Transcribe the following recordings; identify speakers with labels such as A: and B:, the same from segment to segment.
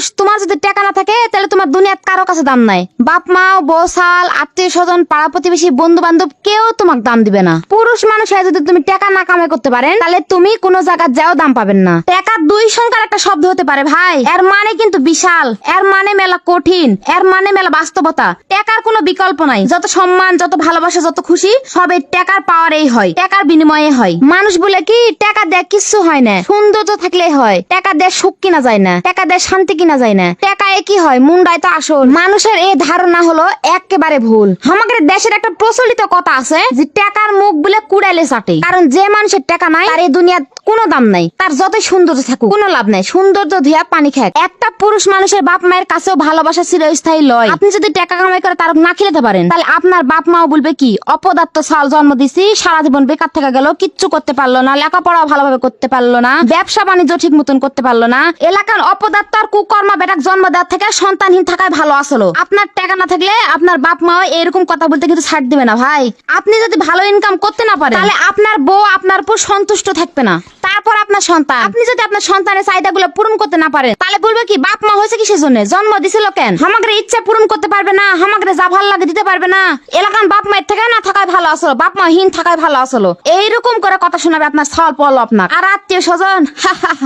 A: পুরুষ, তোমার যদি টাকা না থাকে তাহলে তোমার দুনিয়াত কারো কাছে দাম নাই। বাপ মা, বউ সাল, আত্মীয় স্বজন, পাড়া প্রতিবেশী, বন্ধু বান্ধব কেউ তোমাকে দাম দিবে না। পুরুষ মানুষ হয়ে যদি তুমি টাকা না কামাই করতে পারেন তাহলে তুমি কোনো জায়গায় যাও দাম পাবেন না। টাকা দুই সংখ্যার একটা শব্দ হতে পারে ভাই, এর মানে কিন্তু বিশাল, এর মানে মেলা কঠিন, এর মানে মেলা বাস্তবতা। টাকার কোনো বিকল্প নাই। যত সম্মান, যত ভালোবাসা, যত খুশি সব এই টাকার পাওয়ারেই হয়, টাকার বিনিময়ে হয়। মানুষ বলে কি টাকা দেয় কিছু হয় না, সৌন্দর্য থাকলেই হয়। টাকা দেয় সুখ কিনা যায় না, টাকা দেয় শান্তি কিনা যায় না। টাকায় কি হয়, মুন্ডায় তো আসল। মানুষের এই ধারণা হলো একেবারে ভুল। আমাদের দেশের একটা প্রচলিত কথা আছে যে টাকার মুখ বলে কুড়াইলে চাটে। কারণ যে মানুষের টাকা নাই তার এই দুনিয়ার কোনো দাম নাই, তার যতই সৌন্দর্য থাকুক কোনো লাভ নাই। সৌন্দর্য ধুয়া পানি খায়। একটা পুরুষ মানুষের বাপ মায়ের কাছেও ভালোবাসা চিরস্থায়ী লয়। আপনি যদি টাকা কামাই করে তার না খেতে পারেন তাহলে আপনার বাপ মাও বলবে কি, অপদার্থ সাল জন্ম দিছি, সারা জীবন বেকার থেকে গেল, কিচ্ছু করতে পারলো না, লেখাপড়া ভালোভাবে করতে পারলো না, ব্যবসা বাণিজ্য ঠিক মতন করতে পারলো না। এলাকার অপদার্থ আর কুকর্মা বেটাক জন্ম দেওয়ার থেকে সন্তানহীন থাকায় ভালো আসলো। আপনার টাকা না থাকলে আপনার বাপ মাও এরকম কথা বলতে কিন্তু ছাড় দিবে না ভাই। আপনি যদি ভালো ইনকাম করতে না পারেন তাহলে আপনার বউ আপনার উপর সন্তুষ্ট থাকবে না। তারপর আপনার সন্তান, আপনি যদি আপনার সন্তানের চাহিদাগুলো পূরণ করতে না পারেন তাহলে বলবে কি, বাপ মা হয়েছে কিসের জন্য, জন্ম দিছিল কেন, আমাদের ইচ্ছা পূরণ করতে পারবে না, আমাদের যা ভালো লাগে দিতে পারবে না। এলাকার বাপ মায়ের থেকে না থাকায় ভালো আসলো, বাপ মা হীন থাকায় ভালো আসলো, এইরকম করে কথা শোনাবে আপনার ছল পল আপনার। আর আত্মীয় স্বজন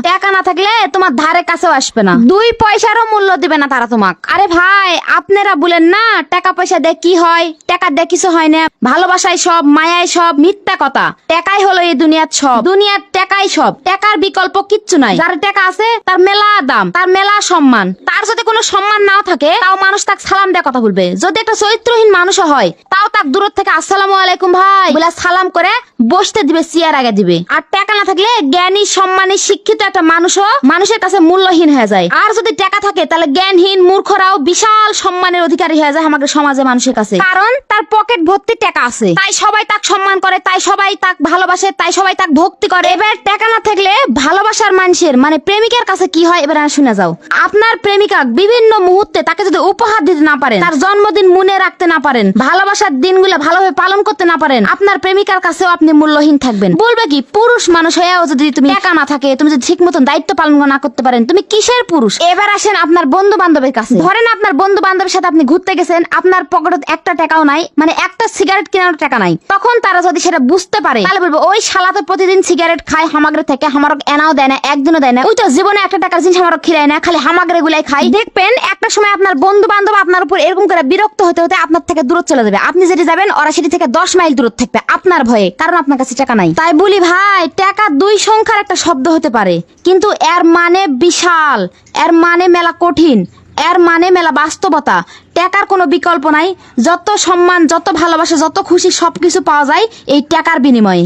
A: টাকা না থাকলে তোমার ধারে কাছেও আসবে না, 2 পয়সারও মূল্য দিবে না তারা তোমাক। আরে ভাই, আপনারা বলেন না টাকা পয়সা দিয়ে কি হয়, টাকা দিয়ে কিছু হয় না, ভালোবাসায় সব, মায়ায় সব, মিথ্যা কথা। টাকাই হলো এই দুনিয়ার সব, দুনিয়ার টাকাই সব, টাকার বিকল্প কিচ্ছু নাই। যার টাকা আছে তার মেলা দাম, তার মেলা সম্মান। তার যদি কোনো সম্মান নাও থাকে তাও মানুষ তাকে সালাম দেওয়া কথা বলবে। যদি একটা চরিত্রহীন মানুষ হয় তাও তাক দূর থেকে আসসালামু আলাইকুম ভাই বলে সালাম করে বসতে দিবে, চেয়ার আগে দিবে। আর টাকা না থাকলে জ্ঞানী, সম্মানী, শিক্ষিত একটা মানুষও মানুষের কাছে মূল্যহীন হয়ে যায়। আর যদি টাকা থাকে তাহলে জ্ঞানহীন মূর্খরাও বিশাল সম্মানের অধিকারী হয়ে যায় আমাদের সমাজে মানুষের কাছে। কারণ তার পকেট ভর্তি টাকা আছে, তাই সবাই তাক সম্মান করে, তাই সবাই তাক ভালোবাসে, তাই সবাই তাক ভক্তি করে। এবার টাকা না থাকলে ভালোবাসার মানুষের মানে প্রেমিকার কাছে কি হয় এবার শুনে যাও। আপনার প্রেমিকা বিভিন্ন মুহূর্তে তাকে যদি উপহার দিতে না পারেন, তার জন্মদিন মনে রাখতে না পারেন, ভালোবাসার দিনগুলো ভালোভাবে পালন করতে না পারেন, আপনার প্রেমিকার কাছেও আপনি মূল্যহীন থাকবেন। বলবে কি, পুরুষ মানুষ হয়েও যদি তুমি টাকা না থাকে, তুমি যদি ঠিক মতন দায়িত্ব পালন না করতে পারেন, তুমি কিসের পুরুষ? এবার আসেন আপনার বন্ধু বান্ধবের কাছে। ধরেন আপনার বন্ধু বান্ধবের সাথে আপনি ঘুরতে গেছেন, আপনার পকেটে একটা টাকাও নাই, মানে একটা সিগারেট কেনার টাকা নাই। তখন তারা যদি সেটা বুঝতে পারে তাহলে বলবো, ওই শালা তো প্রতিদিন সিগারেট খায়, হামাগরে থেকে হামারক এনাও দেয় না, একদিনও দেয় না, ওই তো জীবনে একটা টাকার জিনিস হামারক খিরায় না, খালি হামাগরে গুলাই খাই। দেখবেন একটা সময় আপনার বন্ধু বান্ধব আপনার উপর এরকম করে বিরক্ত হতে হতে আপনার থেকে দূর চলে যাবে। আপনি যেটি যাবেন ওরা সেটি থেকে 10 মাইল দূর থাকবে আপনার ভয়ে, কারণ আপনার কাছে টাকা নাই। তাই বলি ভাই, টাকা 2 সংখ্যার একটা শব্দ হতে পারে, কিন্তু এর মানে বিশাল, এর মানে মেলা কঠিন, এর মানে মেলা বাস্তবতা। টাকার কোনো বিকল্প নাই। যত সম্মান, যত ভালোবাসা, যত খুশি সবকিছু পাওয়া যায় এই টাকার বিনিময়ে।